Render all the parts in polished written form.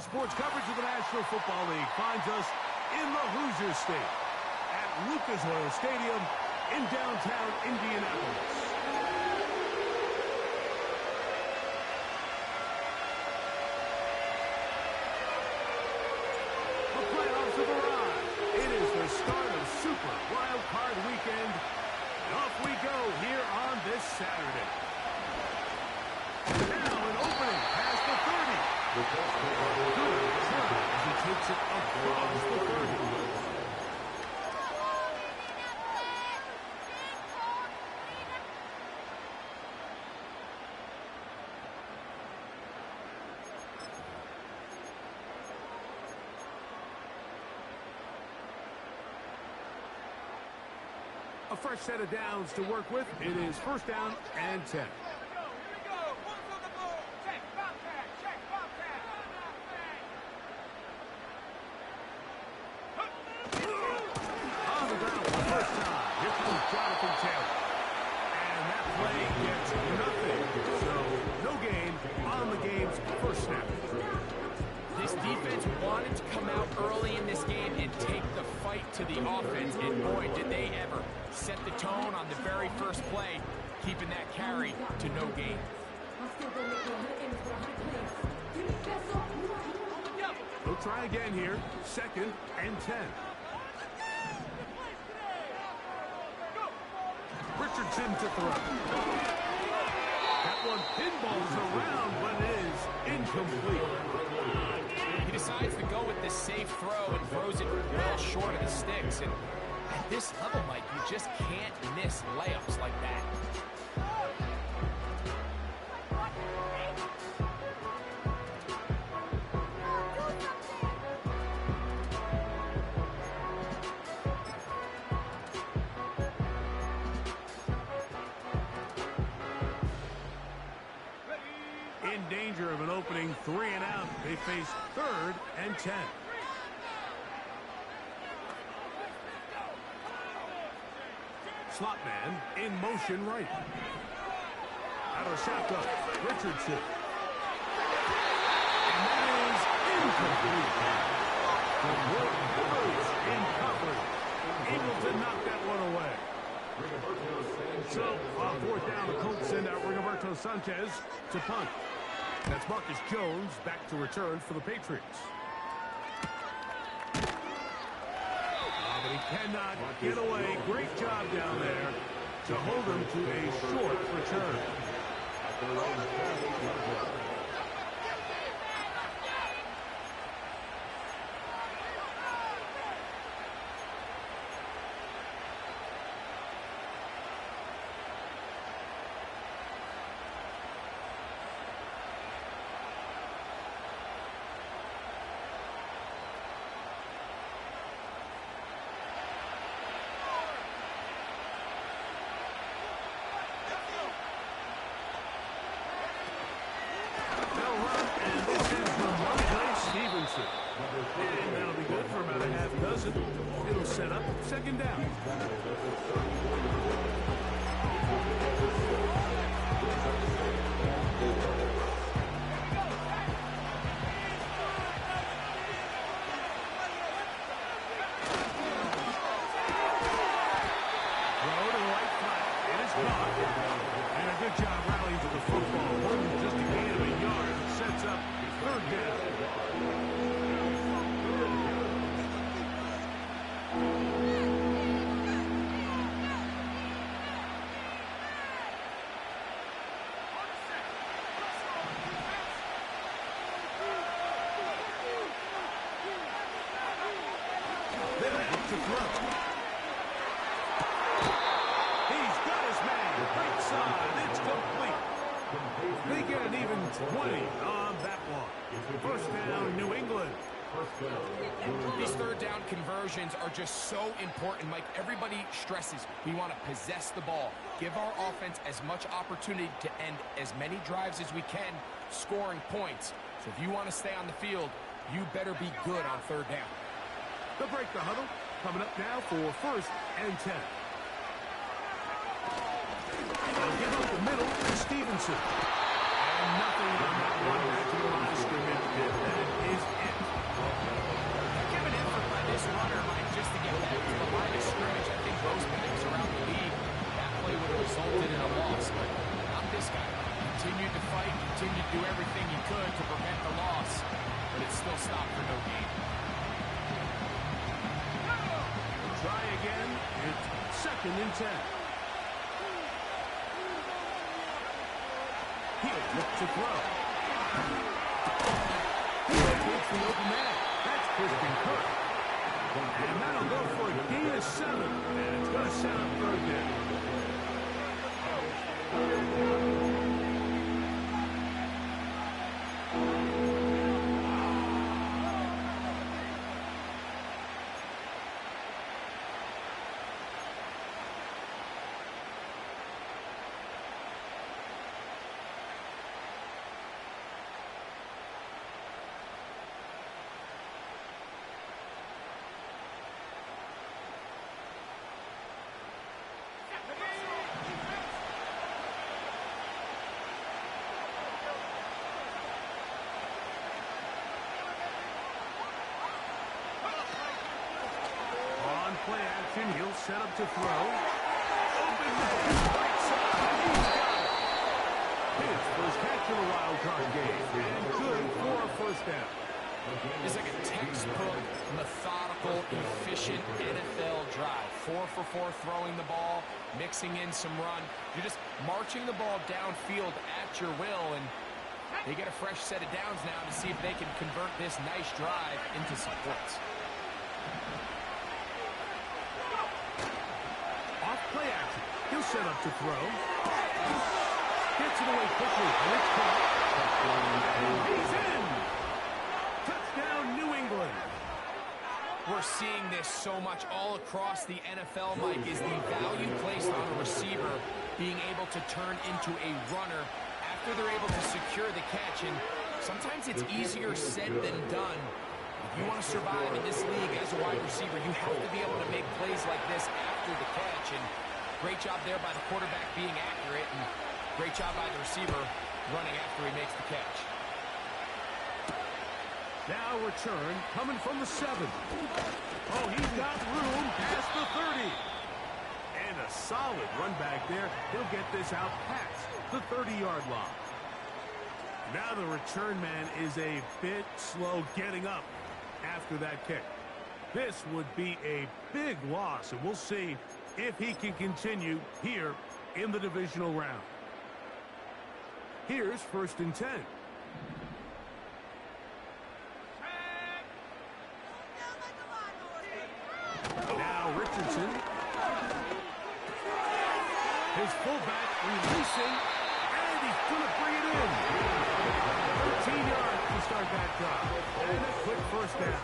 Sports coverage of the National Football League finds us in the Hoosier State at Lucas Oil Stadium in downtown Indianapolis. The playoffs have arrived. It is the start of Super Wildcard Weekend. And off we go here on this Saturday. Now an opening past the 30. Good try as he takes it across the 30. A fresh set of downs to work with. It is first down and 10. On the ground for the first time. Here comes Jonathan Taylor. And that play gets nothing. So no gain on the game's first snap. This defense wanted to come out early in this game and take the fight to the offense, and boy, did they ever. Set the tone on the very first play, keeping that carry to no gain. They'll try again here. Second and 10. Richardson to throw. That one pinballs around, but is incomplete. He decides to go with this safe throw and throws it well short of the sticks. And at this level, Mike, you just can't miss layups like that. In danger of an opening 3 and out. They face third and 10. Slot man in motion right. Out of shotgun, Richardson. And that is incomplete. The Wildcard in coverage. Able to knock that one away. So, on fourth down, the Colts send out Rigoberto Sanchez to punt. That's Marcus Jones back to return for the Patriots. But he cannot get away. Great job down there to hold him to a short return. And that'll be good for about a half dozen. It'll set up second down. Throw to the right flat. It is caught. And a good job rallying to the football. Holding just a gain of a yard. Sets up third down. To throw. He's got his man. Right side. It's complete. They get an even 20 on that one. First down, New England. These third down conversions are just so important, Mike. Everybody stresses we want to possess the ball, give our offense as much opportunity to end as many drives as we can, scoring points. So if you want to stay on the field, you better be good on third down. They'll break the huddle. Coming up now for first and 10. They'll give up the middle to Stevenson. And nothing on that one. Back to the line of scrimmage. And that is it. Give an effort by this runner, Mike, just to get back to the line of scrimmage. I think most backs around the league, that play would have resulted in a loss, but not this guy. Continued to fight, continued to do everything he could to prevent the loss, but it still stopped for no gain. Try again. It's 2nd and 10. He'll look to throw. He'll takes the open man. That's Christian Kirk. And that'll go for a gain of 7. And it's going to set up 3rd down. Play action, he'll set up to throw. Open man, right side, he's got it. His first catch of the Wildcard game, and good for a 1st down. It's like a textbook, methodical, efficient NFL drive. 4 for 4 throwing the ball, mixing in some run. You're just marching the ball downfield at your will, and they get a fresh set of downs now to see if they can convert this nice drive into some points. Play action. He'll set up to throw. Gets it away quickly. And it's caught. He's in. Touchdown, New England. We're seeing this so much all across the NFL, Mike, is the value placed on a receiver being able to turn into a runner after they're able to secure the catch. And sometimes it's easier said than done. If you want to survive in this league as a wide receiver, you have to be able to make plays like this after the catch. And great job there by the quarterback being accurate, and great job by the receiver running after he makes the catch. Now return coming from the 7. Oh, he's got room past the 30. And a solid run back there. He'll get this out past the 30-yard line. Now the return man is a bit slow getting up after that kick. This would be a big loss, and we'll see if he can continue here in the divisional round. Here's 1st and 10. Now Richardson. His fullback releasing, and he's going to bring it in. 13 yards to start that drive. And a quick 1st down.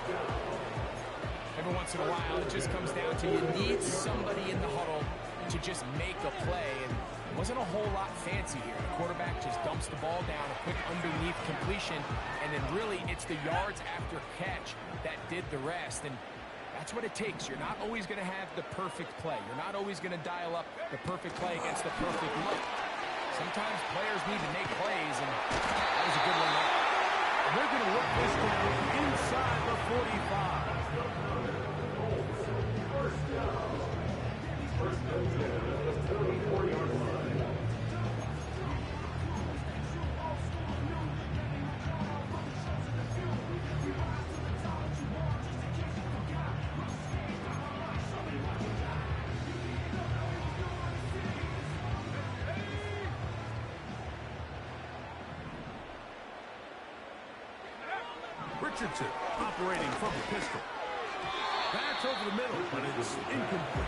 Every once in a while, it just comes down to you need somebody in the huddle to just make a play. And it wasn't a whole lot fancy here. The quarterback just dumps the ball down, a quick underneath completion, and then really it's the yards after catch that did the rest. And that's what it takes. You're not always going to have the perfect play. You're not always going to dial up the perfect play against the perfect look. Sometimes players need to make plays, and that was a good one there. They're going to look this down inside the 45. Richardson operating from the pistol. That's over the middle, but it's incomplete.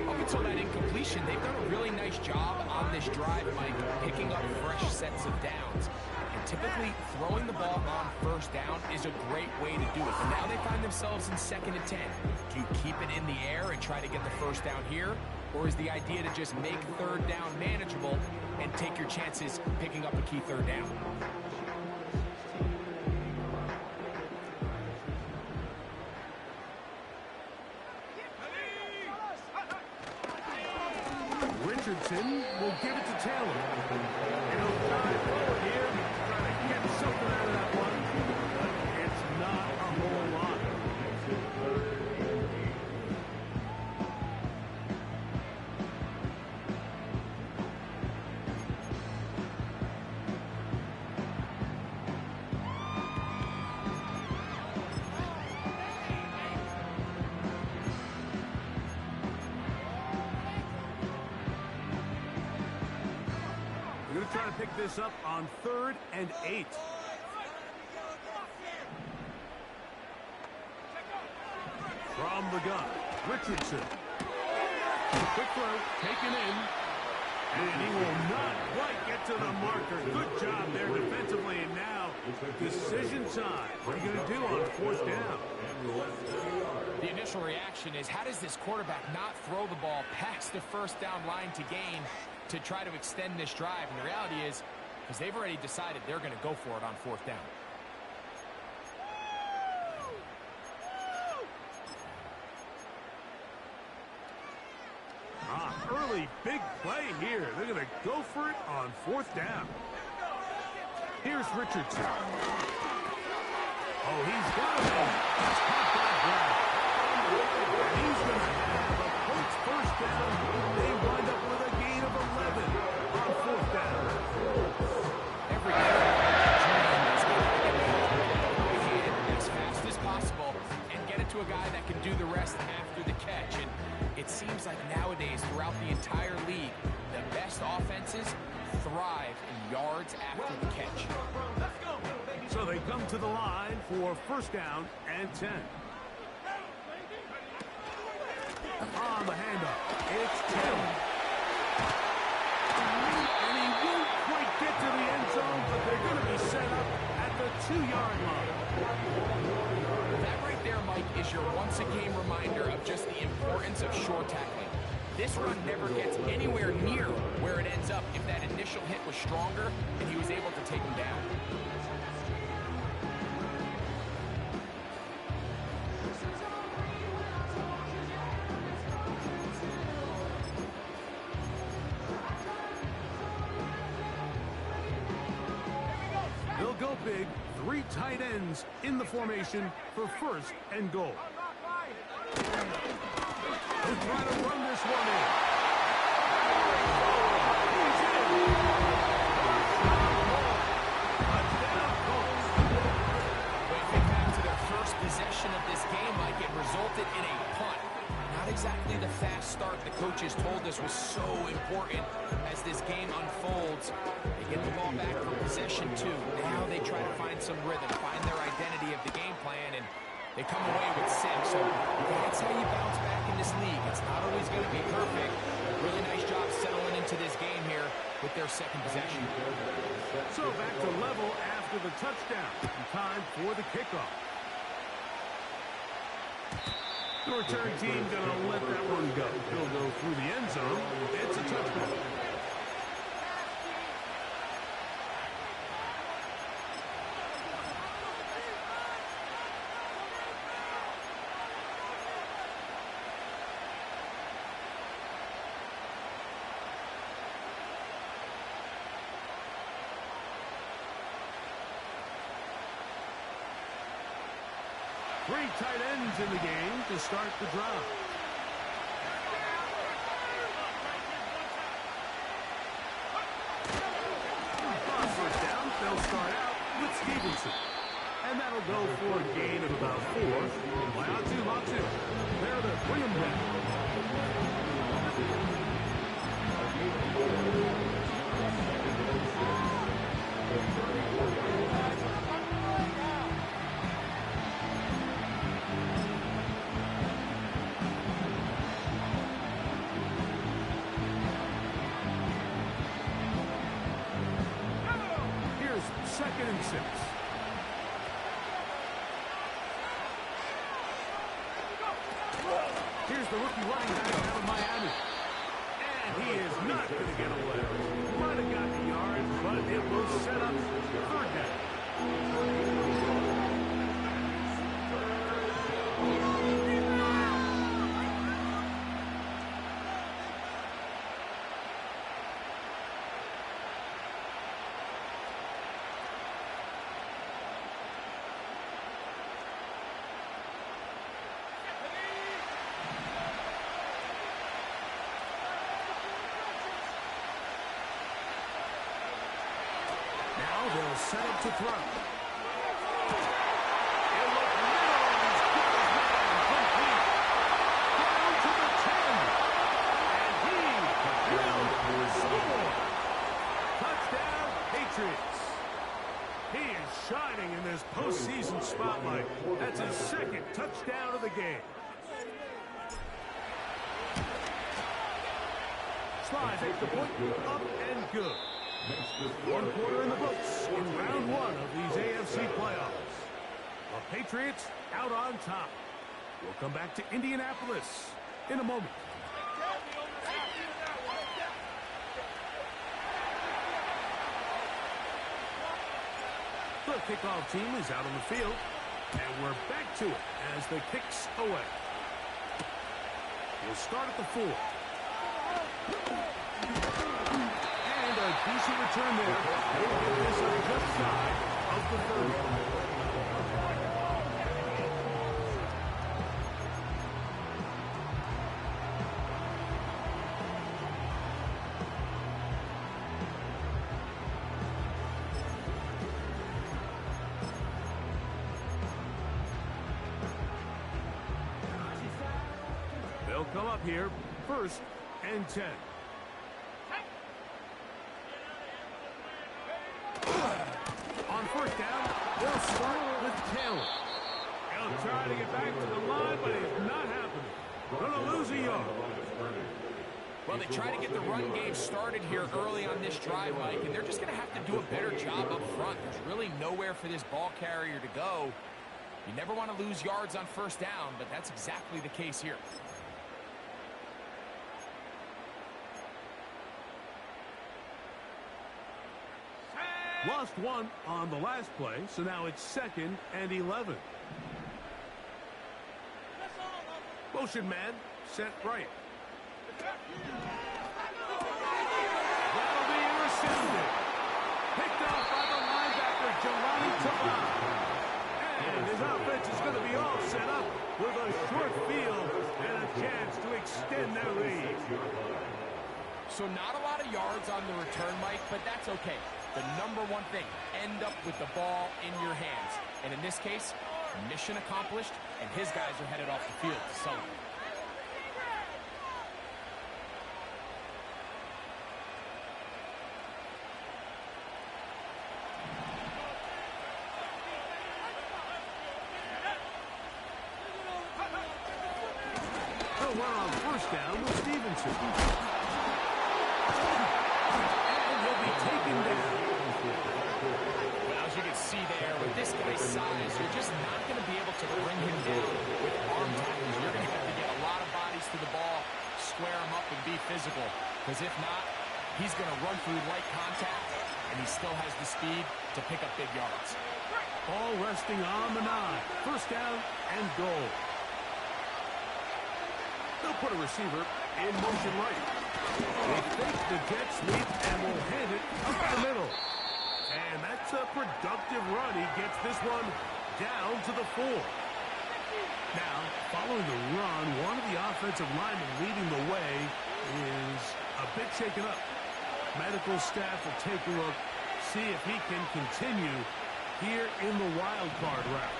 Up until that incompletion, they've done a really nice job on this drive, Mike, picking up fresh sets of downs. And typically, throwing the ball on 1st down is a great way to do it. But now they find themselves in 2nd and 10. Do you keep it in the air and try to get the 1st down here? Or is the idea to just make 3rd down manageable and take your chances picking up a key 3rd down? Richardson will give it to Taylor. He'll dive forward here, trying to get something out of that one. But it's not a whole lot. Trying to pick this up on 3rd and 8. From the gun, Richardson. Quick throw, taken in. And he will not quite get to the marker. Good job there defensively. And now, decision time. What are you going to do on 4th down? The initial reaction is, how does this quarterback not throw the ball past the 1st down line to gain to try to extend this drive? And the reality is, because they've already decided they're going to go for it on 4th down. Early big play here. They're going to go for it on 4th down. Here's Richardson. Oh, he's got it. He's caught that grab. And he's going to have a Colts 1st down. They wind up with a gain of 11 on 4th down. Every game is going to get as fast as possible and get it to a guy that can do the rest after the catch. And it seems like nowadays, throughout the entire league, the best offenses thrive in yards after the catch. So they come to the line for 1st down and 10. On the handoff, it's Taylor. And he won't quite get to the end zone, but they're going to be set up at the 2-yard line. That right there, Mike, is your once-a-game reminder of just the importance of short tackling. This run never gets anywhere near where it ends up if that initial hit was stronger and he was able to take him down. They'll go big. 3 tight ends in the formation for 1st and goal. They'll try to run this one in. He's in. Touchdown, Colts. When you think back to their first possession of this game, Mike, it resulted in a punt. Not exactly the fast start the coaches told us was so important as this game unfolds. They get the ball back for possession 2. Now they try to find some rhythm, find their identity of the game plan, and they come away with 6. So that's how you bounce back in this league. It's not always going to be perfect. Really nice job settling into this game here with their 2nd possession. So back to level after the touchdown. Time for the kickoff. The return team going to let that one go. He'll go through the end zone. It's a touchdown. Three tight ends in the game to start the drive. On 1st down, they'll start out with Stevenson. And that'll go for a gain of about 4. Latu. There to bring him down. Here's 2nd and 6. Here's the rookie running back out of Miami. And he is not going to get away. Might have got the yards, but it will set up 3rd down. Now they'll set up to throw. He is shining in this postseason spotlight. That's his second touchdown of the game. Slides at the point, up and good. One quarter in the books in round one of these AFC playoffs. The Patriots out on top. We'll come back to Indianapolis in a moment. The kickoff team is out on the field, and we're back to it as the kick's away. We'll start at the 4. And a decent return there. They'll get this on just side of the 30. They'll come up here, 1st and 10. On 1st down, they'll start with Taylor. He'll try to get back to the line, but it's not happening. Gonna lose a yard. Well, they try to get the run game started here early on this drive, Mike, and they're just going to have to do a better job up front. There's really nowhere for this ball carrier to go. You never want to lose yards on 1st down, but that's exactly the case here. Lost one on the last play, so now it's 2nd and 11. Motion man, set right. That'll be intercepted. Picked off by the linebacker, Jelani Tavai. And his offense is going to be all set up with a short field and a chance to extend their lead. So not a lot of yards on the return, Mike, but that's okay. The number one thing, end up with the ball in your hands. And in this case, mission accomplished, and his guys are headed off the field to celebrate. They'll run on 1st down with Stevenson. And he'll be taken down. Well, as you can see there, with this guy's size, you're just not going to be able to bring him down with arm tackles. You're going to have to get a lot of bodies to the ball, square him up, and be physical. Because if not, he's going to run through light contact, and he still has the speed to pick up big yards. Ball resting on the 9. 1st down and goal. They'll put a receiver in motion right. They fake the jet sweep and will hand it up the middle. And that's a productive run. He gets this one down to the 4. Now, following the run, one of the offensive linemen leading the way is a bit shaken up. Medical staff will take a look, see if he can continue here in the wild card route.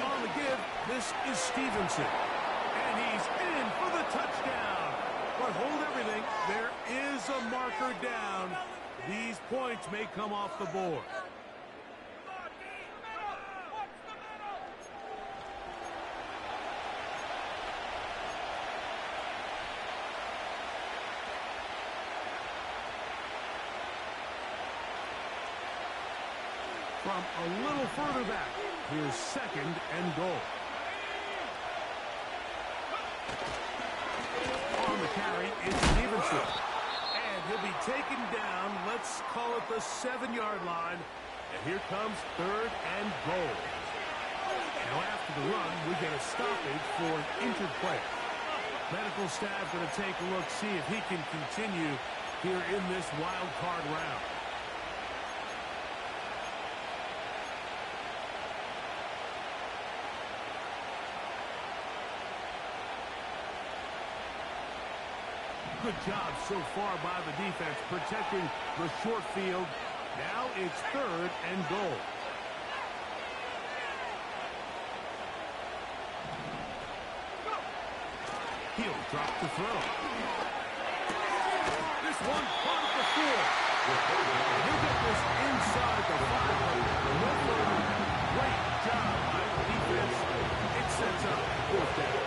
On the give, this is Stevenson. And he's in for the touchdown. But hold everything, there is a marker down. These points may come off the board. From a little further back, here's 2nd and goal. On the carry, it's Stevenson. And he'll be taken down, let's call it the 7-yard line. And here comes 3rd and goal. Now after the run, we get a stoppage for an injured player. Medical staff going to take a look, see if he can continue here in this wild card round. Good job so far by the defense protecting the short field. Now it's 3rd and goal. He'll drop the throw. This one caught at the 4. He'll get this inside the 5. No further. Great job by the defense. It sets up 4th down.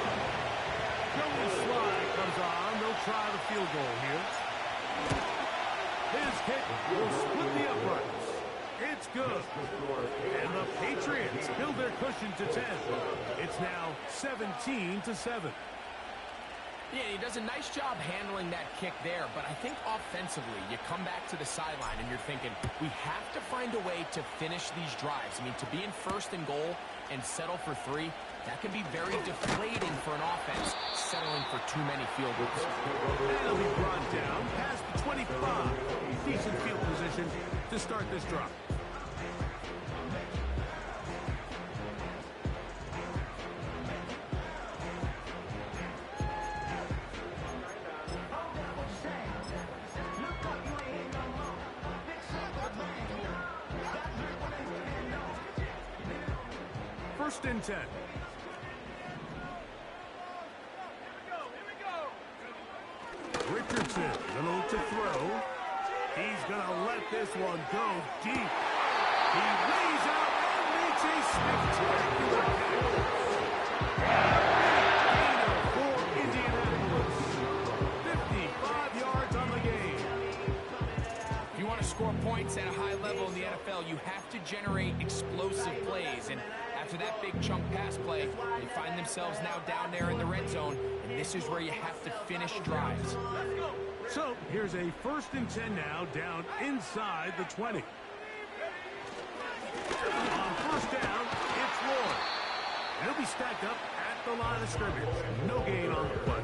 Joey Slide comes on. They'll try the field goal here. His kick will split the uprights. It's good. And the Patriots build their cushion to 10. It's now 17-7. Yeah, he does a nice job handling that kick there, but I think offensively, you come back to the sideline and you're thinking, we have to find a way to finish these drives. I mean, to be in 1st and goal and settle for 3, that can be very deflating for an offense, settling for too many field goals. And he'll be brought down past the 25. Decent field position to start this drive. First and 10. Richardson, little to throw. He's going to let this one go deep. He lays out and makes a spectacular gainer for Indianapolis. 55 yards on the game. If you want to score points at a high level in the NFL, you have to generate explosive plays. And after that big chunk pass play, they find themselves now down there in the red zone, and this is where you have to finish drives. So here's a 1st and 10 now, down inside the 20. On 1st down, it's Lloyd. He'll be stacked up at the line of scrimmage. No gain on the play.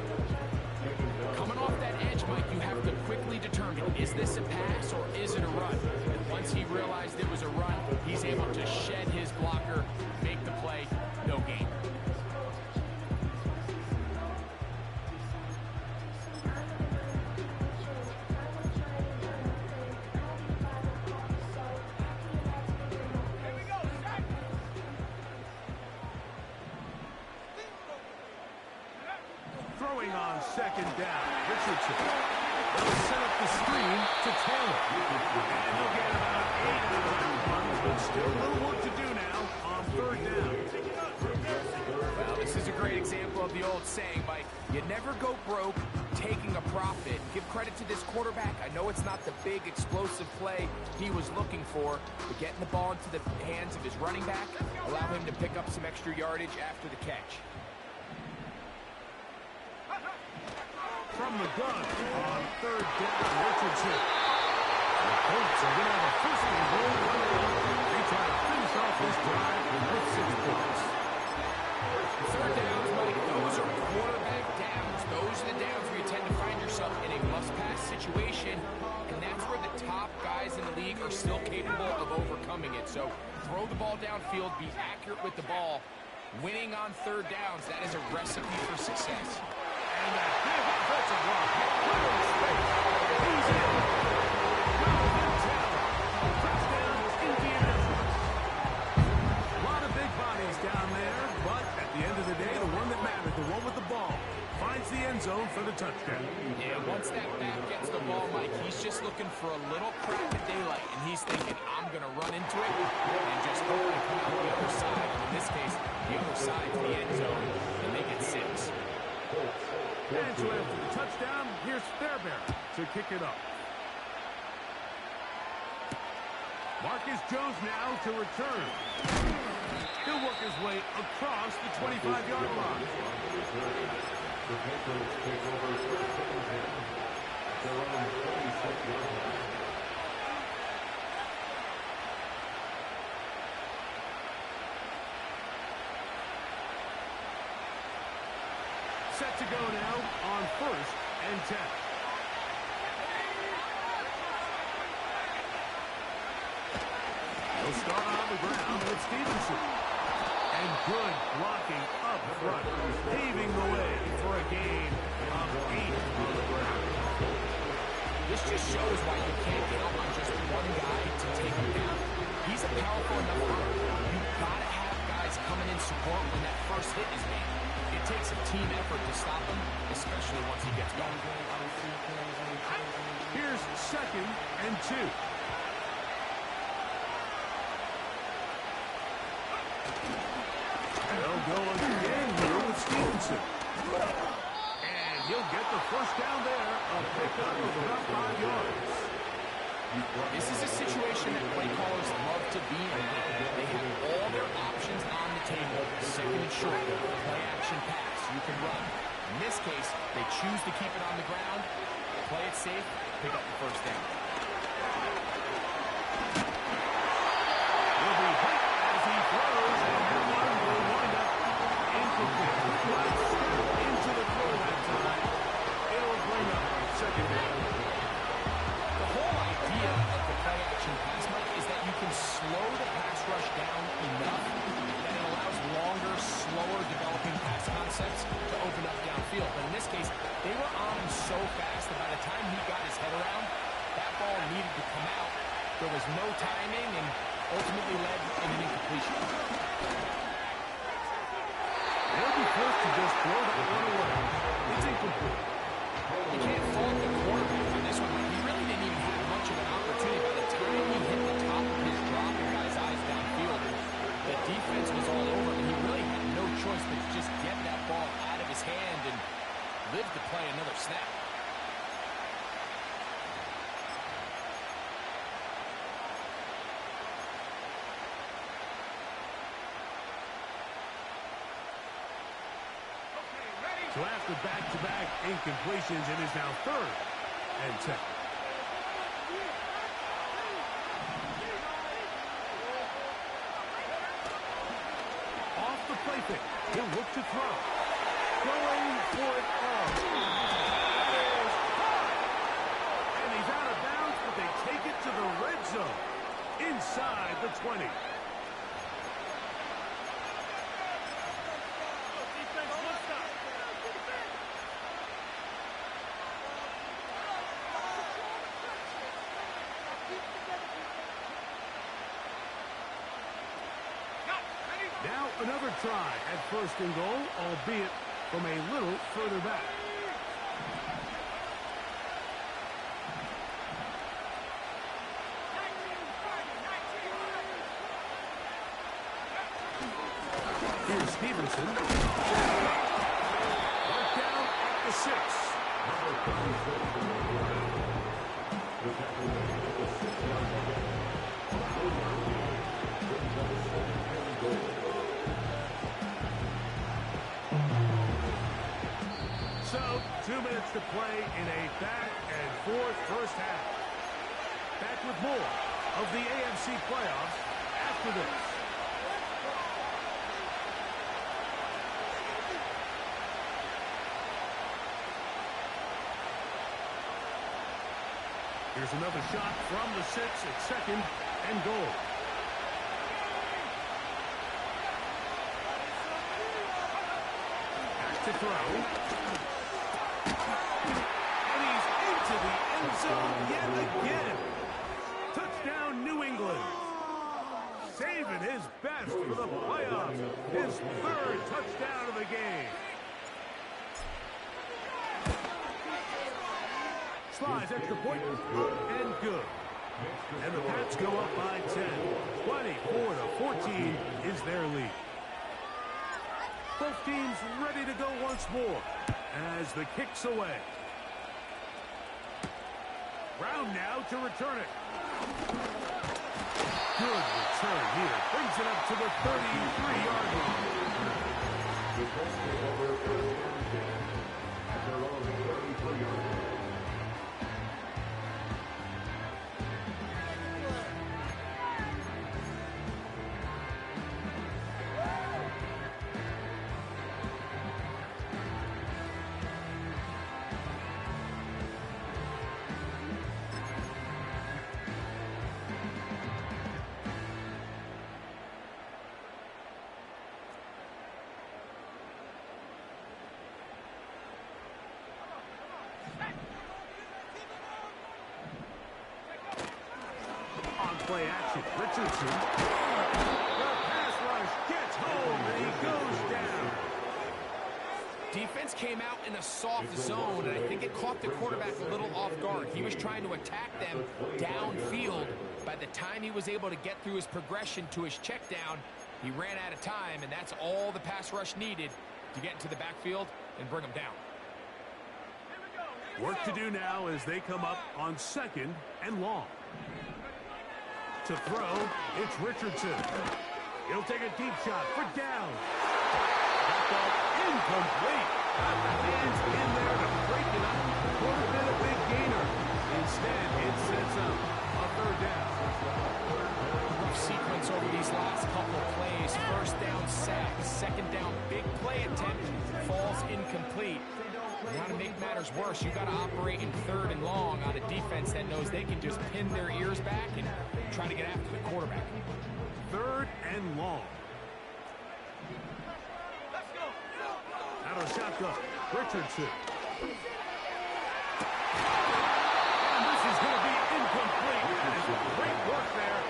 Coming off that edge, Mike, you have to quickly determine, is this a pass or is it a run? And once he realized it was a run, he's able to shed his blocker, make the play, no gain. Throwing on 2nd down, Richardson. They'll set up the screen to Taylor. And he'll get about 8 out of that one, but still a little work to do now on 3rd down. Well, this is a great example of the old saying, Mike, you never go broke taking a profit. Give credit to this quarterback. I know it's not the big explosive play he was looking for, but getting the ball into the hands of his running back, allow him to pick up some extra yardage after the catch. From the gun on 3rd down, Richardson. The Colts are going to have a 1st and goal. They try to finish off this drive with 6 points. 3rd downs, Mike, those are quarterback downs. Those are the downs where you tend to find yourself in a must-pass situation, and that's where the top guys in the league are still capable of overcoming it. So throw the ball downfield, be accurate with the ball. Winning on 3rd downs, that is a recipe for success. And that big offensive block. Clear in space. He's in. Touchdown, Indianapolis. A lot of big bodies down there, but at the end of the day, the one that mattered, the one with the ball, finds the end zone for the touchdown. Yeah, once that back gets the ball, Mike, he's just looking for a little crack of daylight, and he's thinking, I'm going to run into it and just hope I come out the other side. In this case, the other side to the end zone, and make it 6. And so after the touchdown, here's Fairbairn to kick it up. Marcus Jones now to return. He'll work his way across the 25-yard line. The Patriots take over 2nd down. They're on 26-yard line. Set to go now on 1st and 10. He'll start on the ground with Stevenson. And good blocking up front, paving the way for a gain of 8 on the ground. This just shows why you can't count on just one guy to take him down. He's a powerful enough runner. You've got to have guys coming in support when that first hit is made. It takes a team effort to stop him, especially once he gets going. Here's 2nd and 2. They'll go again here with Stevenson. And he'll get the first down there. A pickup of about 5 yards. This is a situation that play callers love to be in. They have all their options on the table. 2nd and short, play action pass, you can run. In this case, they choose to keep it on the ground, play it safe, pick up the first down. Will be hit as he throws, and that one will wind up incomplete. Right step into the throw that time. It'll bring up 2nd down. The whole idea of the play action pass, Mike, is that you can slow the pass rush down enough that it allows longer, slower developing pass concepts to open up downfield. But in this case, they were on him so fast that by the time he got his head around, that ball needed to come out. There was no timing and ultimately led in an incompletion. They'll be forced to just throw that one away. It's incomplete. You can't fault the quarterback on this one. He really didn't even have much of an opportunity. By the time he hit the top of his drop and got his eyes downfield, the defense was all over him, and he really had no choice but to just get that ball out of his hand and live to play another snap. So after back-to-back incompletions, it is now 3rd and 10. Off the play fake. He'll look to throw. Going for it all. And he's out of bounds, but they take it to the red zone. Inside the 20. Now another try at 1st and goal, albeit from a little further back. Here's Stevenson. Marked down at the 6. So, 2 minutes to play in a back-and-forth first half. Back with more of the AFC playoffs after this. Here's another shot from the 6 at 2nd and goal. Back to throw. And he's into the end zone yet again. Touchdown, New England. Saving his best for the playoffs. His 3rd touchdown of the game. Slides extra point, up and good. And the Pats go up by 10. 24-14 is their lead. Both teams ready to go once more as the kick's away. Brown now to return it. Good return here. Brings it up to the 33-yard line. play action. Richardson. The pass rush gets home, and he goes down. Defense came out in a soft zone, and I think it caught the quarterback a little off guard. He was trying to attack them downfield. By the time he was able to get through his progression to his check down, he ran out of time, and that's all the pass rush needed to get into the backfield and bring him down. Work to do now as they come up on 2nd and long. To throw, it's Richardson. He'll take a deep shot for down. That ball incomplete. Got the hands in there to break it up. Would have been a big gainer. Instead, it sets up a 3rd down. Rough sequence over these last couple of plays. 1st down sack, 2nd down big play attempt, falls incomplete. Now to make matters worse, you got to operate in 3rd and long on a defense that knows they can just pin their ears back and try to get after the quarterback. 3rd and long. Out of shotgun, Richardson. And this is going to be incomplete. That is great work there,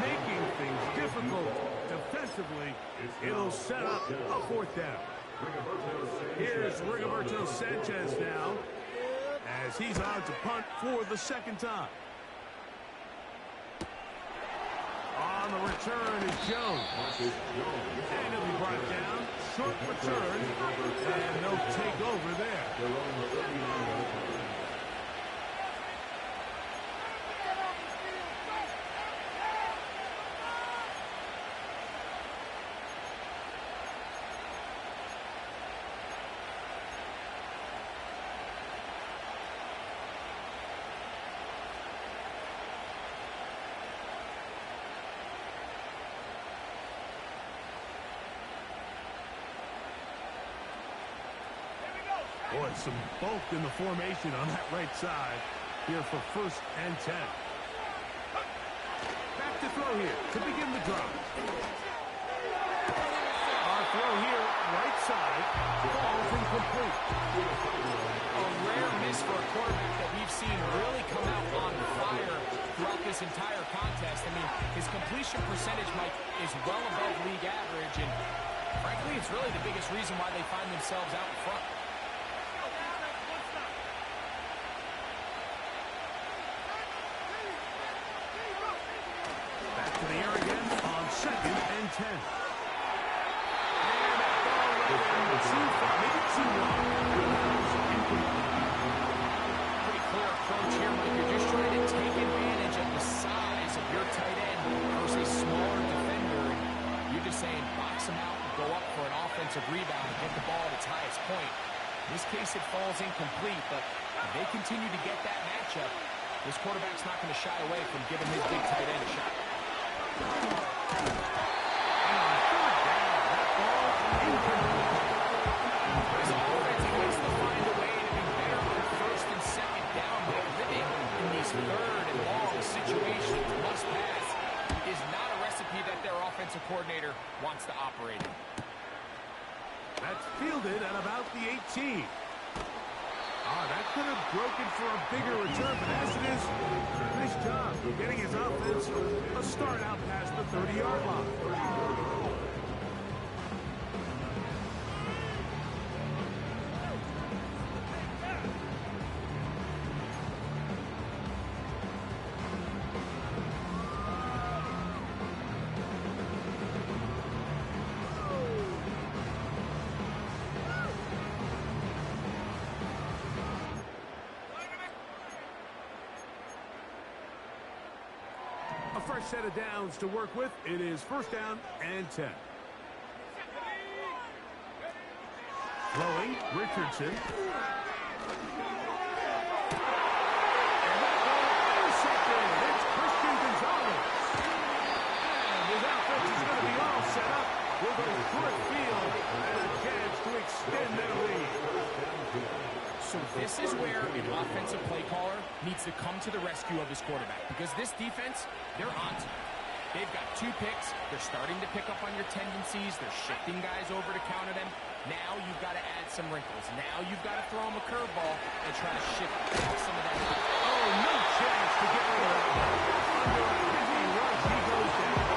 making things difficult defensively. It'll set up a 4th down. Here's Rigoberto Sanchez now, as he's on to punt for the 2nd time. On the return is Jones. And he'll be brought down. Short return. And they'll take over there. Boy, some bulk in the formation on that right side here for 1st and 10. Back to throw here to begin the drive. Our throw here, right side, falls incomplete. A rare miss for a quarterback that we've seen really come out on fire throughout this entire contest. I mean, his completion percentage, Mike, is well above league average, and frankly, it's really the biggest reason why they find themselves out in front. To the air again on 2nd and 10. And that ball too far, maybe too long. Pretty clear approach here, Mike. You're just trying to take advantage of the size of your tight end versus a smaller defender. You're just saying box him out and go up for an offensive rebound and get the ball at its highest point. In this case, it falls incomplete, but if they continue to get that matchup, this quarterback's not going to shy away from giving his big tight end a shot. And on 3rd down, that ball incomplete. This offense wants to find a way to be better on 1st and 2nd down, but living in these 3rd and long situations, must pass, is not a recipe that their offensive coordinator wants to operate in. That's fielded at about the 18. That could have broken for a bigger return, but as it is, nice job getting his offense a start out past the 30-yard line. A fresh set of downs to work with. It is 1st down and 10. Throwing, Richardson. And that ball intercepted. It's Christian Gonzalez. And his offense is going to be all set up with a short field and a chance to extend their lead. So this is where an offensive play caller needs to come to the rescue of his quarterback, because this defense, they're on to it. They've got 2 picks. They're starting to pick up on your tendencies. They're shifting guys over to counter them. Now you've got to add some wrinkles. Now you've got to throw him a curveball and try to shift back some of that. Oh, no chance to get rid of that one. Under a heavy rush, he goes down.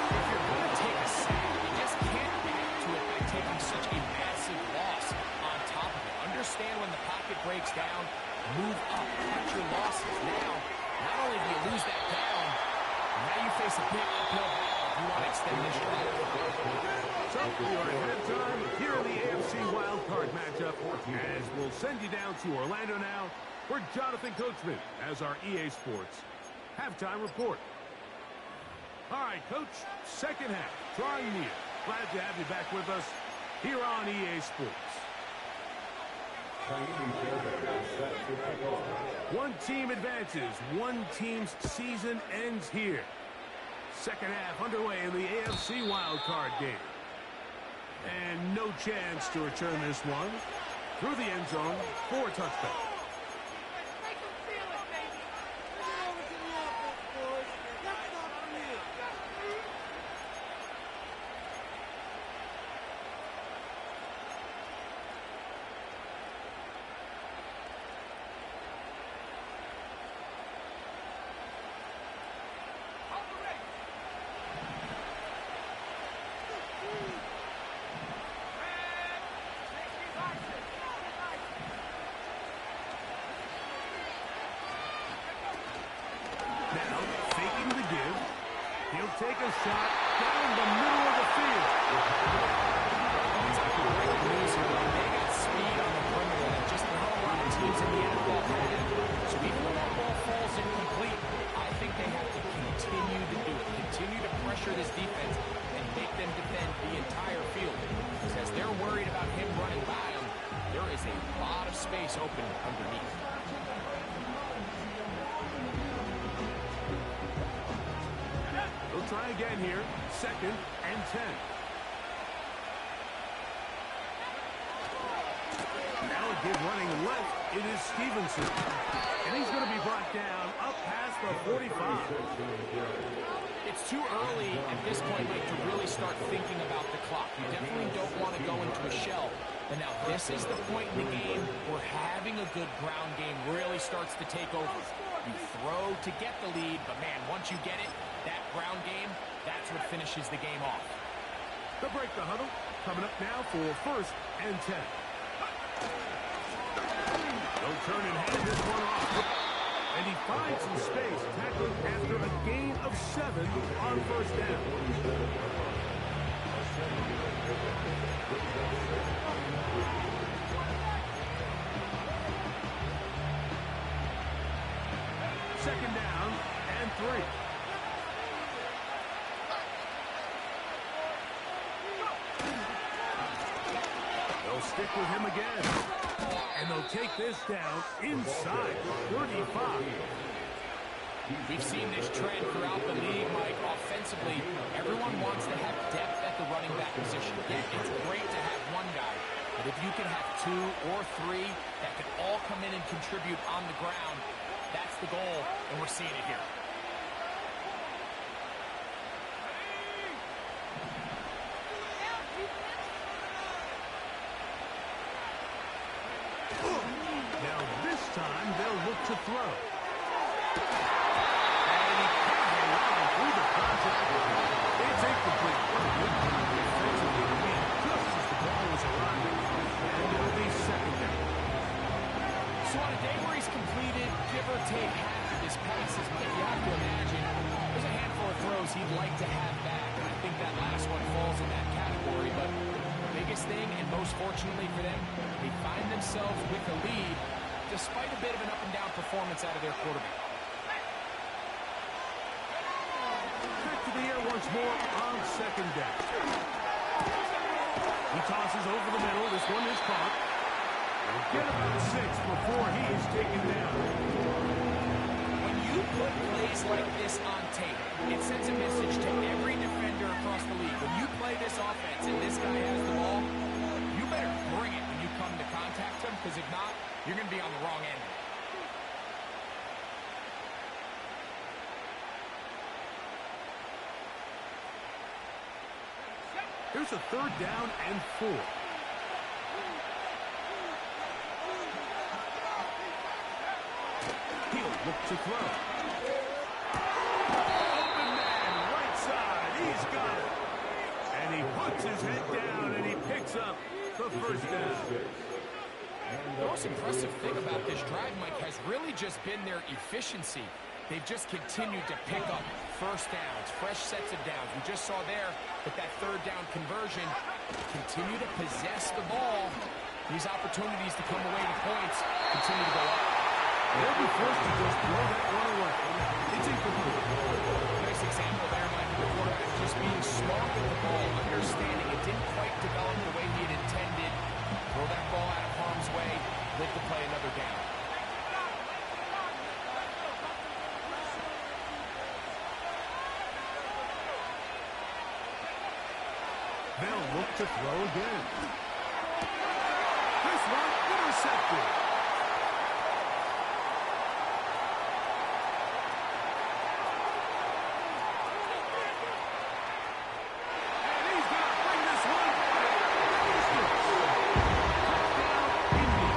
If you're going to take a sack, you just can't add to it by taking such a massive loss on top of it. Understand when the pocket breaks down, move up, cut your losses. Now, not only do you lose that down, now you face a big uphill battle if you want to extend this drive. So we are at halftime here in the AFC Wildcard matchup, as we'll send you down to Orlando now for Jonathan Coachman as our EA Sports halftime report. All right, Coach, second half, drawing near. Glad to have you back with us here on EA Sports. One team advances, one team's season ends here. Second half underway in the AFC Wildcard game. And no chance to return this one through the end zone for a touchdown. Now, faking the give. He'll take a shot down the middle of the field. Great news here. They got speed on the perimeter that just not a lot of teams in the NFL have. So even when that ball falls incomplete, I think they have to continue to do it. Continue to pressure this defense and make them defend the entire field. Because as they're worried about him running by them, there is a lot of space open underneath. We'll try again here. Second and 10. Now a give running left. It is Stevenson. And he's going to be brought down up past the 45. It's too early at this point, Mike, to really start thinking about the clock. You definitely don't want to go into a shell. But now this is the point in the game where having a good ground game really starts to take over. You throw to get the lead, but man, once you get it, that ground game, that's what finishes the game off. They'll break the huddle. Coming up now for first and 10. They'll turn and hand this one off. And he finds some space, tackling after a gain of 7 on first down. Second down and 3. They'll stick with him again. And they'll take this down inside 35. We've seen this trend throughout the league, Mike. Offensively, everyone wants to have depth at the running back position. Yeah, it's great to have one guy, but if you can have 2 or 3 that can all come in and contribute on the ground, that's the goal, and we're seeing it here. Now this time they'll look to throw. Through the contact. It's incomplete. Defensively, just as the ball was arriving. And it'll be second down. So on a day where he's completed, give or take half of his passes, Mike, you have to imagine there's a handful of throws he'd like to have back. And I think that last one falls in that category. But the biggest thing, and most fortunately for them, they find themselves with a lead despite a bit of an up-and-down performance out of their quarterback. To the air once more on second down. He tosses over the middle. This one is caught. He'll get about 6 before he is taken down. When you put plays like this on tape, it sends a message to every defender across the league. When you play this offense and this guy has the ball, you better bring it when you come to contact him, because if not, you're going to be on the wrong end. Here's a third down and 4. to throw. Open man, right side. He's got it. And he puts his head down, and he picks up the first down. The most impressive thing about this drive, Mike, has really just been their efficiency. They've just continued to pick up first downs, fresh sets of downs. We just saw there that third down conversion, continue to possess the ball. These opportunities to come away with points continue to go up. They'll be forced to just throw that one away. It's incomplete. Nice example there, Mike, of the quarterback just being smart with the ball, understanding it didn't quite develop the way he had intended. Throw that ball out of harm's way, live to play another down. They'll look to throw again. This one intercepted. And he's going to bring this one. Touchdown, Indy.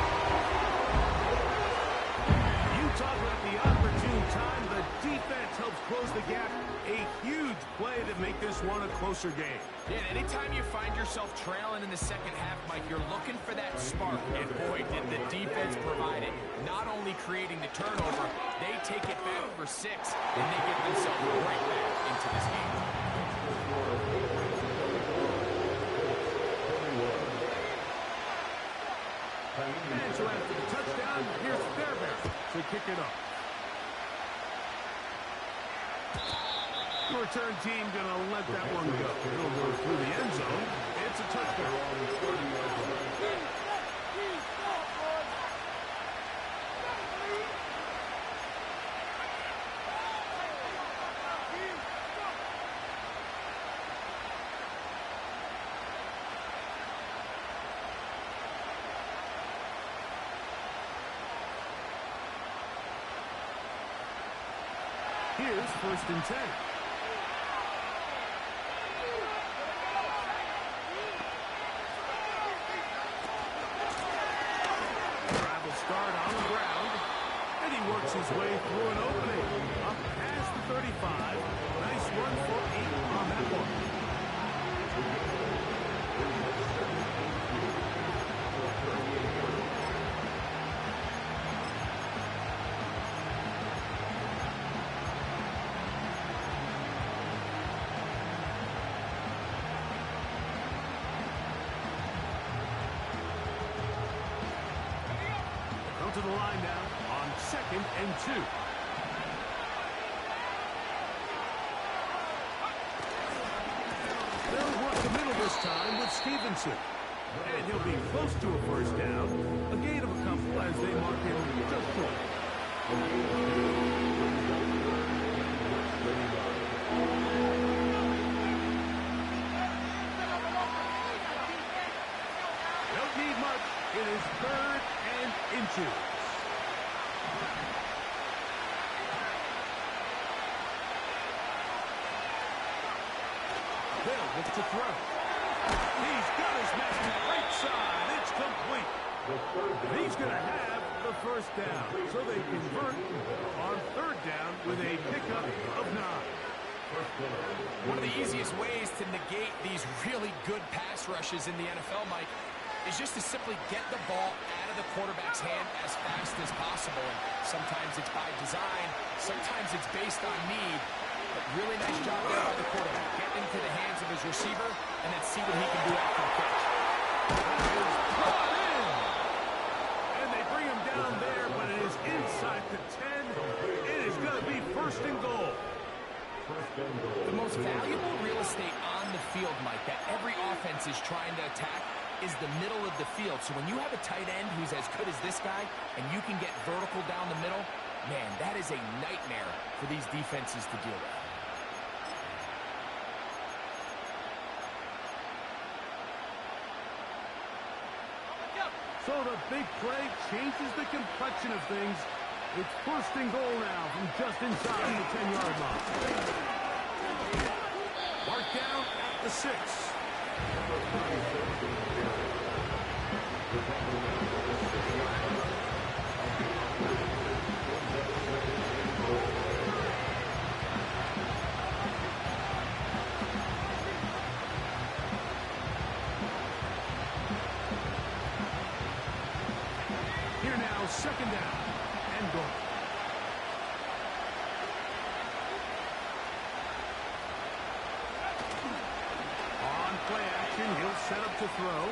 You talk about the opportune time. The defense helps close the gap. A huge play to make this one a closer game. Yeah, and anytime you find yourself trailing in the second half, Mike, you're looking for that spark. And boy, did the defense provide it. Not only creating the turnover, they take it back for 6, and they get themselves right back into this game. And so after the touchdown, here's Fairbairn to kick it off. The return team going to let that one go. It'll go through the end zone. It's a touchdown. Here's 1st and 10. Start on the ground, and he works his way through an opening. Up past the 35. Nice run for 8 on that one. To the line now on 2nd and 2. They'll work the middle this time with Stevenson. And he'll be close to a first down. A gain of a couple as they mark him just short. Don't need much. It is 3rd and inches. They'll look to throw. He's got his man on the right side. It's complete. He's going to have the first down. So they convert on 3rd down with a pickup of 9. One of the easiest ways to negate these really good pass rushes in the NFL, Mike, is just to simply get the ball out of the quarterback's hand as fast as possible. And sometimes it's by design, sometimes it's based on need. But really nice job there by the quarterback. Get into the hands of his receiver and then see what he can do after the catch. Brought in. And they bring him down there, but it is inside the 10. It is going to be 1st and goal. The most valuable real estate on the field, Mike, that every offense is trying to attack is the middle of the field. So when you have a tight end who's as good as this guy and you can get vertical down the middle, man, that is a nightmare for these defenses to deal with. So the big play changes the complexion of things. It's 1st and goal now from just inside the 10-yard line. Mark down at the 6. Here now, second down and goal. On play action, he'll set up to throw.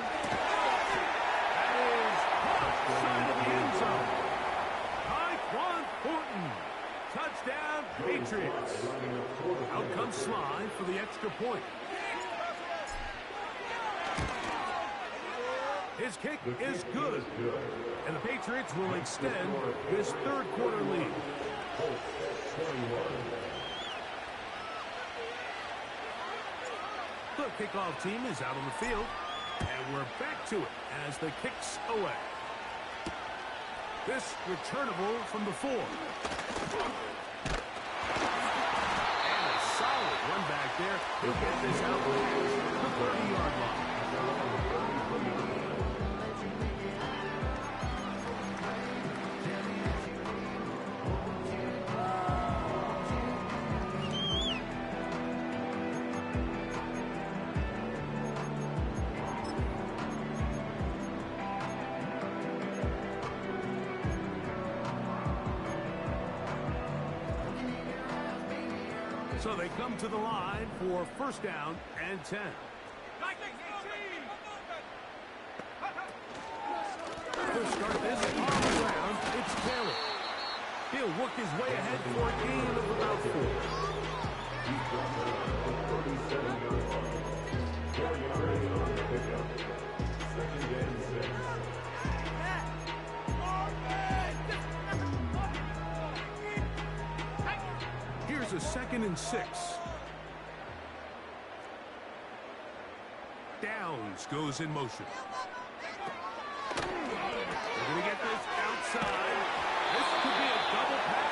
That is caught side of the end zone. Touchdown, Patriots. Out comes Sly for the extra point. His kick is good. And the Patriots will extend this third quarter lead. The kickoff team is out on the field. And we're back to it as the kick's away. This returnable from the 4. And a solid run back there. He'll get this out past the 30-yard line. So they come to the line for first down and 10. To start this on the ground, it's Taylor. He'll work his way ahead for a gain of about 4. Here's a 2nd and 6. Downs goes in motion. They're going to get this outside. This could be a double pass.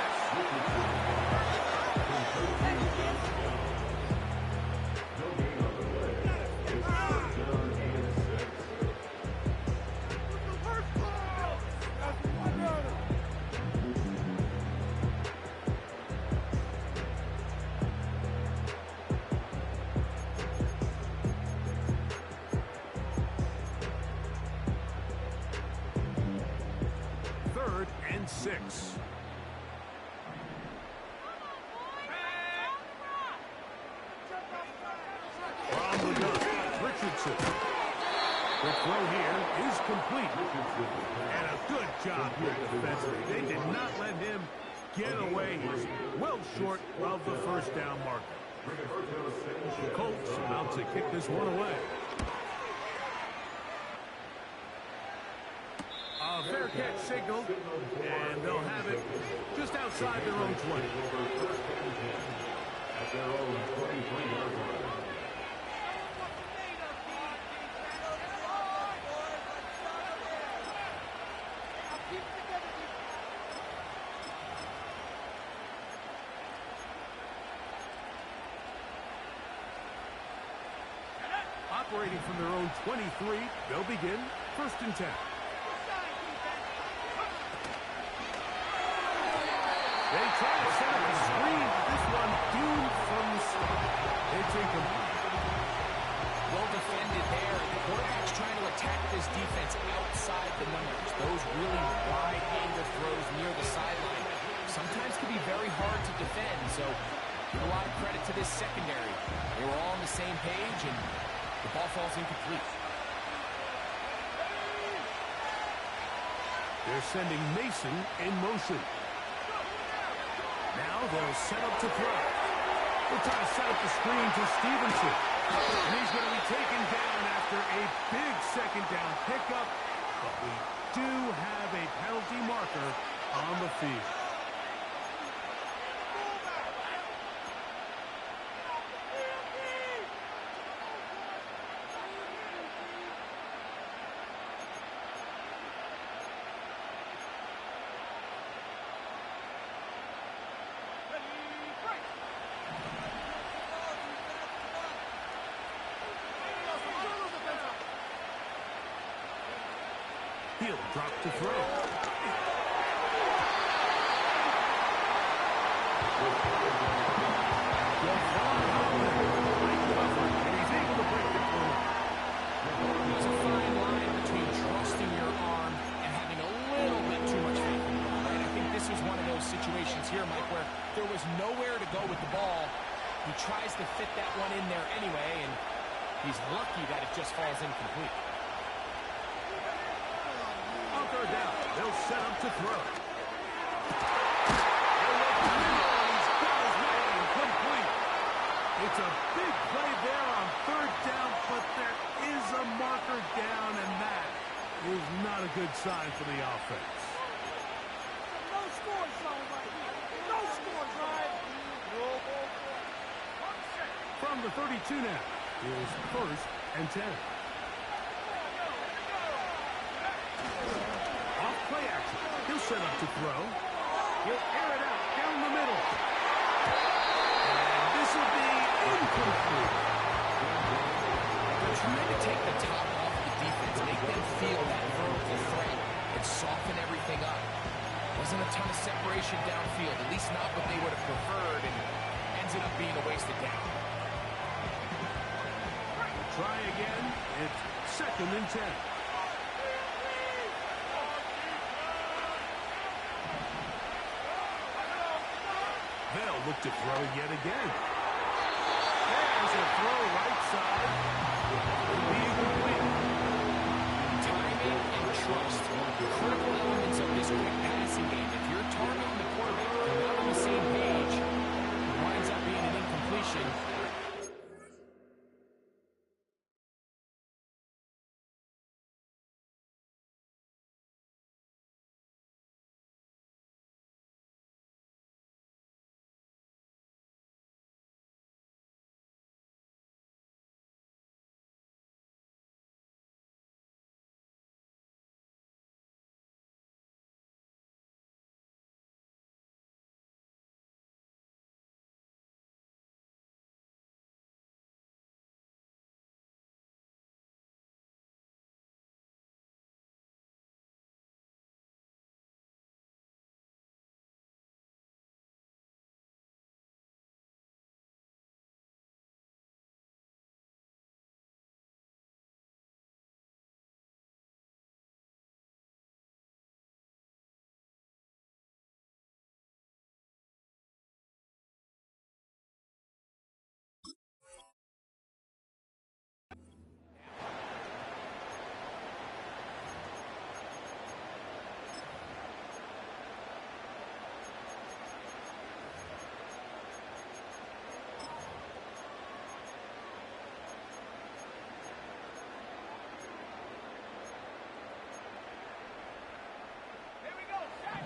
And 6. From the gun, Richardson. The throw here is complete. And a good job here defensively. They did not let him get away. He's well short of the first down marker. The Colts about to kick this one away. A fair catch signal, and they'll have it just outside their own 20. Operating from their own 23, they'll begin first and 10. They try to set up a screen. This one doomed from the start. It's incomplete. Well defended there. The quarterback's trying to attack this defense outside the numbers. Those really wide angle throws near the sideline sometimes can be very hard to defend. So give a lot of credit to this secondary. They were all on the same page, and the ball falls incomplete. They're sending Mason in motion. Now they'll set up to throw. They'll try to set up the screen to Stevenson. And he's going to be taken down after a big second down pickup. But we do have a penalty marker on the field. He'll drop to throw. There's a fine line between trusting your arm and having a little bit He tries to fit that one in there anyway, and he's lucky that it just falls incomplete. On third down, they'll set up to throw. He's got his man complete. It's a big play there on third down, but there is a marker down, and that is not a good sign for the offense. No score zone right here. No score zone. From the 32 now is first and 10. Off play action. He'll set up to throw. He'll air it out down the middle. And this will be incomplete. They're trying to take the top off the defense, make them feel that vertical threat, and soften everything up. Wasn't a ton of separation downfield, at least not what they would have preferred, and ended up being a wasted down. Try again. It's second and 10. They'll look to throw yet again. There's a throw right side. It'll be incomplete. Timing and trust, critical elements of this quick passing game. If you're targeting the quarterback, you're not on the same page, it winds up being an incompletion.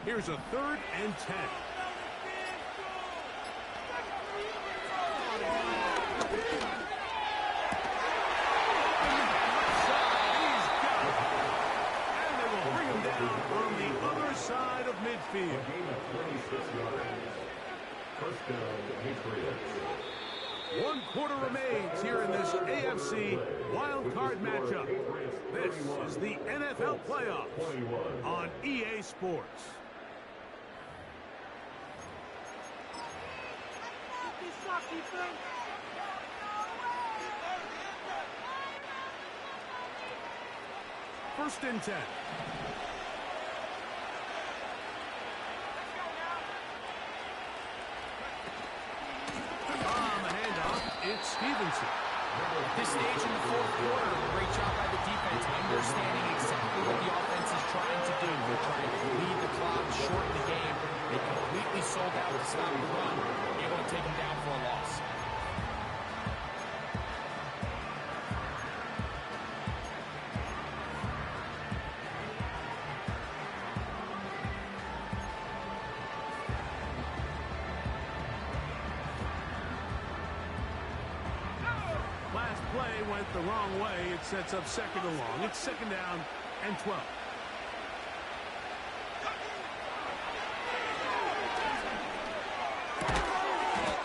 Here's a third and 10. And they will bring him down on the other side of midfield. First down, Patriots. 1 quarter remains here in this AFC Wildcard matchup. This is the NFL playoffs on EA Sports. First and 10. On the handoff, it's Stevenson. At this stage in the fourth quarter, great job by the defense, understanding exactly what the offense is trying to do. They're trying to lead the clock, shorten the game. They completely sold out to stop the run, able to take them down for a loss. Last play went the wrong way. It sets up second and long. It's second down and 12.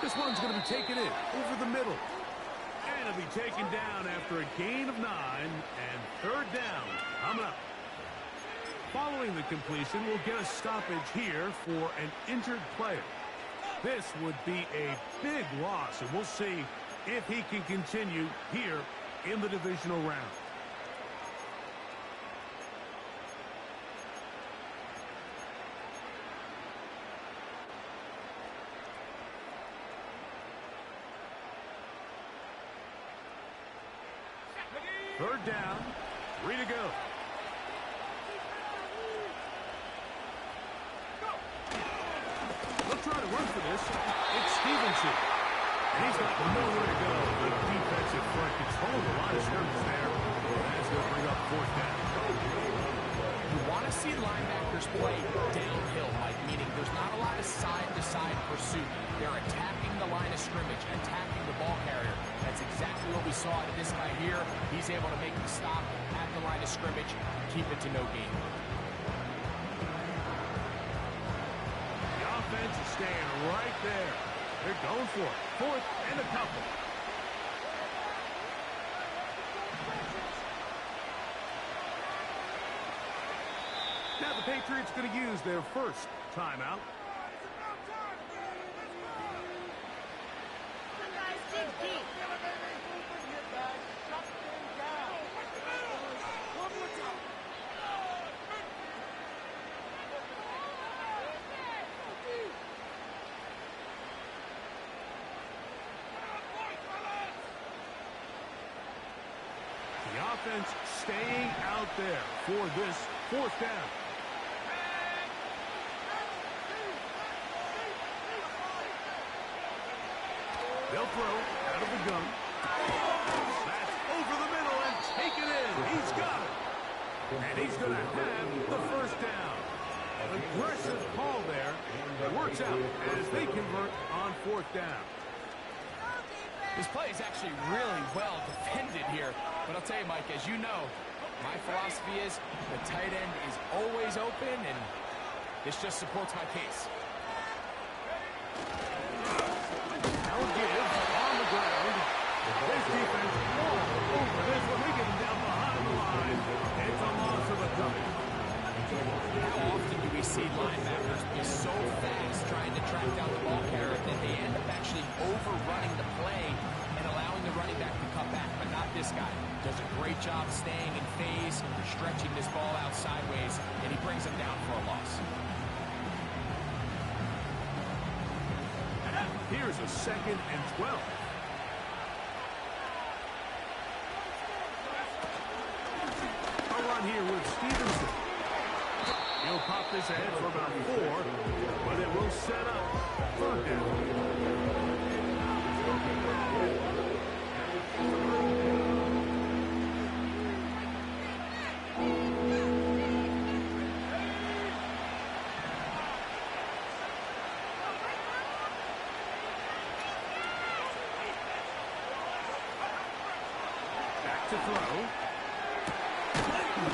This one's going to be taken in over the middle. And it'll be taken down after a gain of 9 and third down coming up. Following the completion, we'll get a stoppage here for an injured player. This would be a big loss, and we'll see if he can continue here in the divisional round. Third down. 3 to go. They'll try to run for this. It's Stevenson. And he's got nowhere to go. The defensive front controlling the line of scrimmage there. That's going to bring up fourth down. You want to see linebackers play downhill, Mike, meaning there's not a lot of side-to-side pursuit. They're attacking the line of scrimmage, attacking the ball carrier. That's exactly what we saw out of this guy here. He's able to make the stop at the line of scrimmage, keep it to no gain. The offense is staying right there. They're going for it. Fourth and a couple. Now the Patriots going to use their first timeout. The offense staying out there for this fourth down. They'll throw out of the gun. That's over the middle and taken in. He's got it. And he's going to have the first down. Aggressive call there. It works out as they convert on fourth down. This play is actually really well defended here. But I'll tell you, Mike, as you know, my philosophy is the tight end is always open, and this just supports my case. Now give on the ground. This defense all over this one. They get him down behind the line. It's a loss of a couple. How often do we see linebackers be so fast trying to track down the ball carrier that they end up actually overrunning the play and allowing the running back to cut back, but not this guy. Does a great job staying in phase, stretching this ball out sideways, and he brings him down for a loss. Here's a 2nd and 12. A run here with Stevenson. He'll pop this ahead for about 4, but it will set up 3rd down. To throw.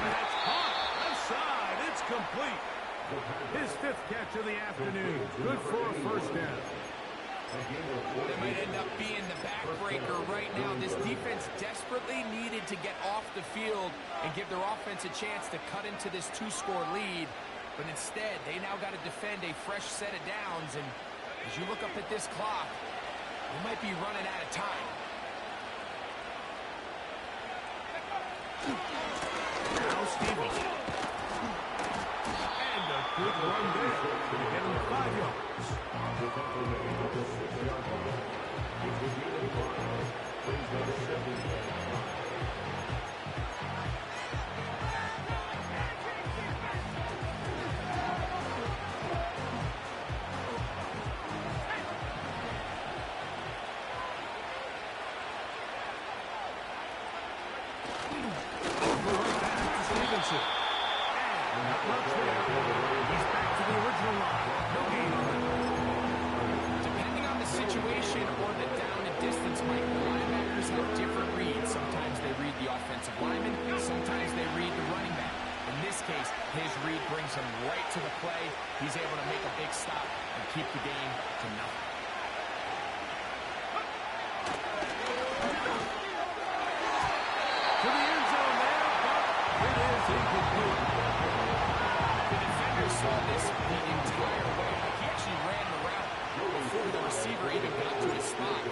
That's caught. Outside. It's complete. His 5th catch of the afternoon. Good for a first down. That might end up being the backbreaker right now. This defense desperately needed to get off the field and give their offense a chance to cut into this 2-score lead. But instead, they now got to defend a fresh set of downs. And as you look up at this clock, we might be running out of time. Now Stevens. And a good run there. To get him 5 yards. Stevenson. And not much there. He's back to the original line. No gain on that. Depending on the situation or the down and distance, Mike, the linebackers have different reads. Sometimes they read the offensive lineman. Sometimes they read the running back. In this case, his read brings him right to the play. He's able to make a big stop and keep the game to nothing. To the end zone there, but it is incomplete. The defender saw this the entire way. He actually ran the route before the receiver even got to his spot.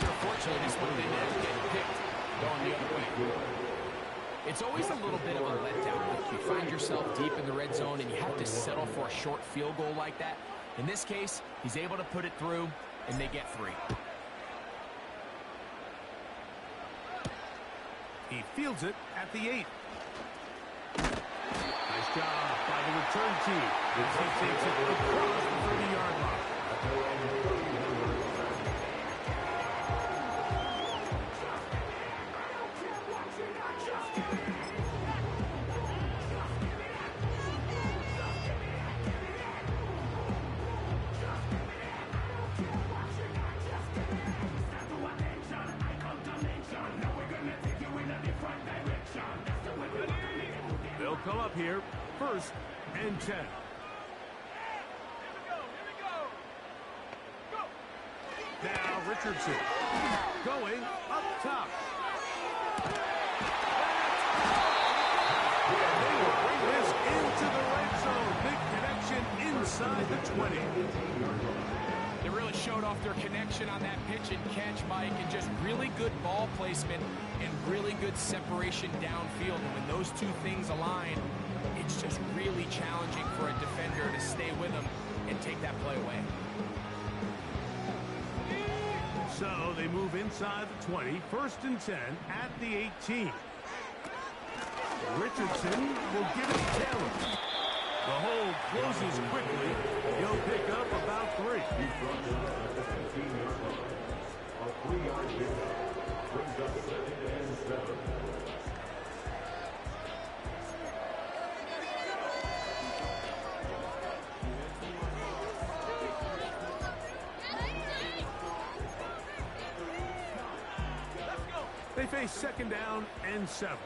Unfortunately, this one didn't end up getting picked, going the other way. It's always a little bit of a letdown. You find yourself deep in the red zone and you have to settle for a short field goal like that. In this case, he's able to put it through, and they get 3. He fields it at the 8. Nice job by the return team as he takes it across the 30-yard line. They'll come up here, 1st and 10. Now Richardson going up top. They will bring this into the red zone. Big connection inside the 20. They really showed off their connection on that pitch and catch, Mike, and just really good ball placement and really good separation downfield. And when those two things align, it's just really challenging for a defender to stay with them and take that play away. So they move inside the 20, 1st and 10 at the 18. Richardson will give it to Taylor. The hole closes quickly. He'll pick up about 3. He's brought down at the 15-yard line. A 3-yard pickup brings up 2nd and 7. They face 2nd down and 7.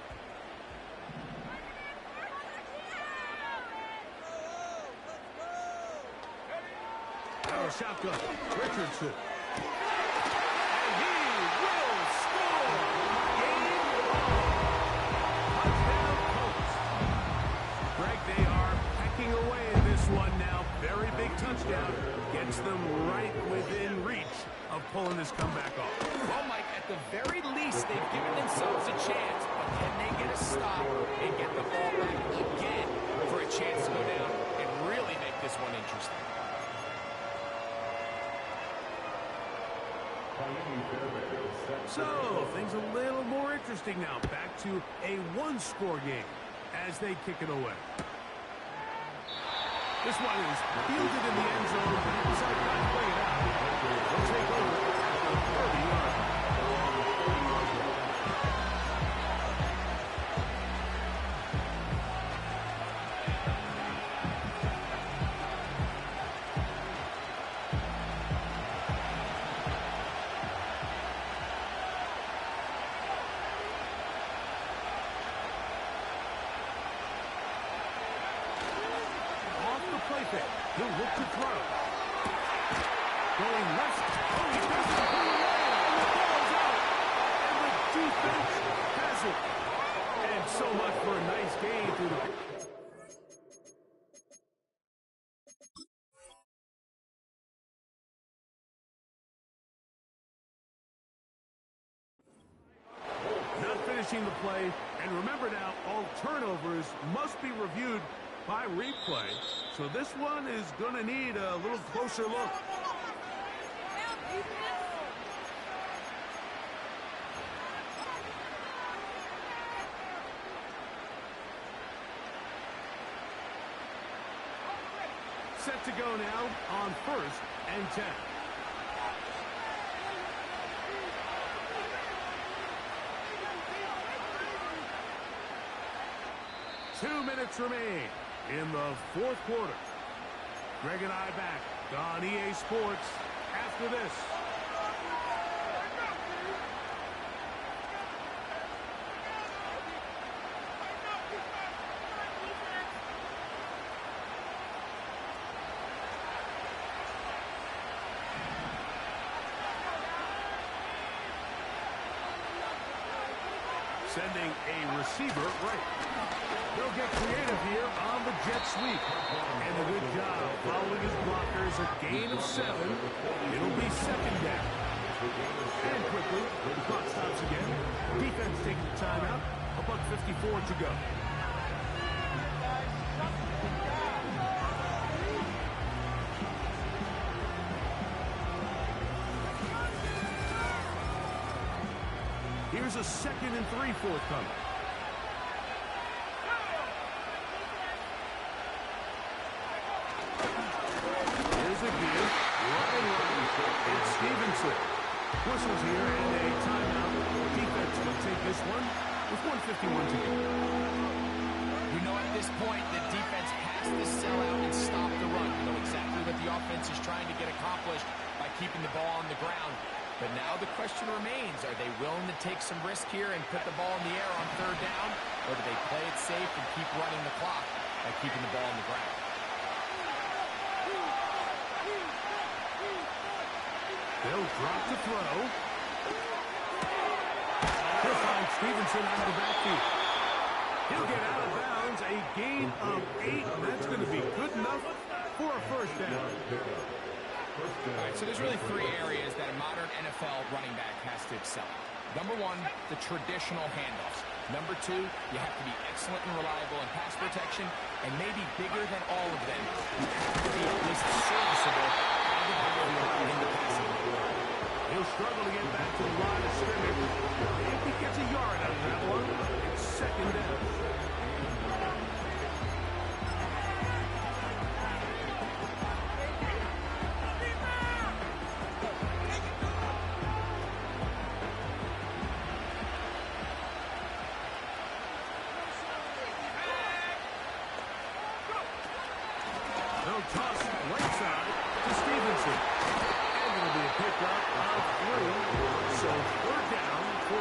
Now a shotgun. Richardson. And he will score. Game on. Touchdown Colts. Greg, they are pecking away in this one now. Very big touchdown. Gets them right within reach of pulling this comeback off. Well, Mike, at the very least, they've given themselves a chance, but can they get a stop and get the ball back again for a chance to go down and really make this one interesting? So, things a little more interesting now. Back to a one-score game as they kick it away. This one is fielded in the end zone. Decided not to play it out. They'll take over at the 30-yard line. He'll look to throw. Going left. Oh, he doesn't pull away. And the ball's out. And the defense has it. And so much for a nice game through the... Not finishing the play. And remember now, all turnovers must be reviewed by replay. So this one is going to need a little closer look. Set to go now on 1st and 10. Two minutes remain in the 4th quarter. Greg and I back on EA Sports after this. Sending a receiver right. They'll get creative here on the jet sweep. And a good job following his blockers. A gain of 7. It'll be 2nd down. And quickly, the clock stops again. Defense taking the timeout. $1:54 to go. Here's a 2nd and 3 forthcoming. Here's a give. It's Stevenson. Whistles here and a timeout. Defense will take this one with 1:51 to go. We know at this point the defense has to sell out and stop the run. We know exactly what the offense is trying to get accomplished by keeping the ball on the ground. But now the question remains, are they willing to take some risk here and put the ball in the air on 3rd down? Or do they play it safe and keep running the clock by keeping the ball on the ground? They'll drop to throw. He'll find Stevenson out of the backfield. He'll get out of bounds. A gain of 8. That's going to be good enough for a 1st down. All right, so there's really 3 areas that a modern NFL running back has to excel at. Number 1, the traditional handoffs. Number 2, you have to be excellent and reliable in pass protection, and maybe bigger than all of them, you have to be at least serviceable out of the backfield in the passing game. He'll struggle to get back to the line of scrimmage. If he gets a yard out of that one, it's 2nd down. They'll toss right side to Stevenson. And it'll be a pickup of 3. So 3rd down for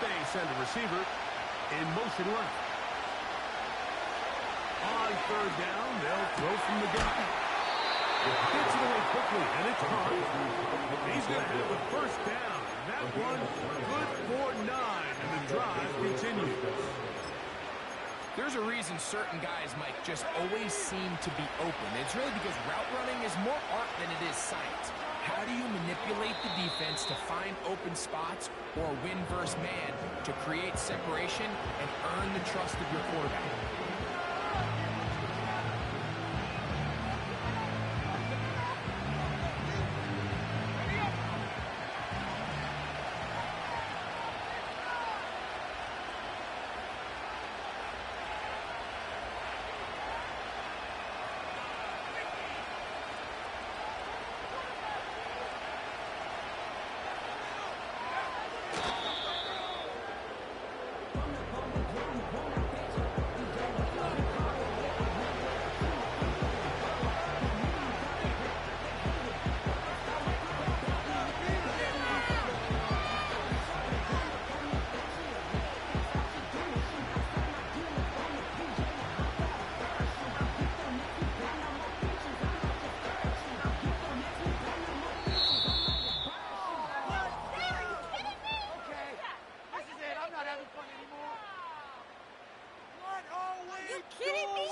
They send a receiver in motion left. On 3rd down, they'll throw from the gun. Gets it away quickly, and it's caught. He's going to have the 1st down. That one good for 9, and the drive continues. There's a reason certain guys, Mike, just always seem to be open. It's really because route running is more art than it is science. How do you manipulate the defense to find open spots or win versus man to create separation and earn the trust of your quarterback?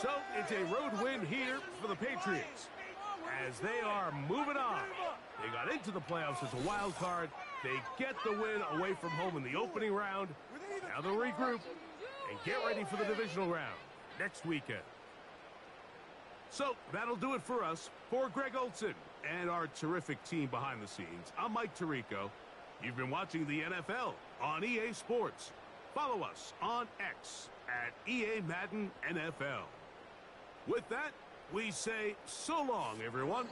So it's a road win here for the Patriots as they are moving on. They got into the playoffs as a wild card. They get the win away from home in the opening round. Now they'll regroup and get ready for the divisional round next weekend. So that'll do it for us. For Greg Olson and our terrific team behind the scenes, I'm Mike Tirico. You've been watching the NFL on EA Sports. Follow us on X at EA Madden NFL. With that, we say so long, everyone.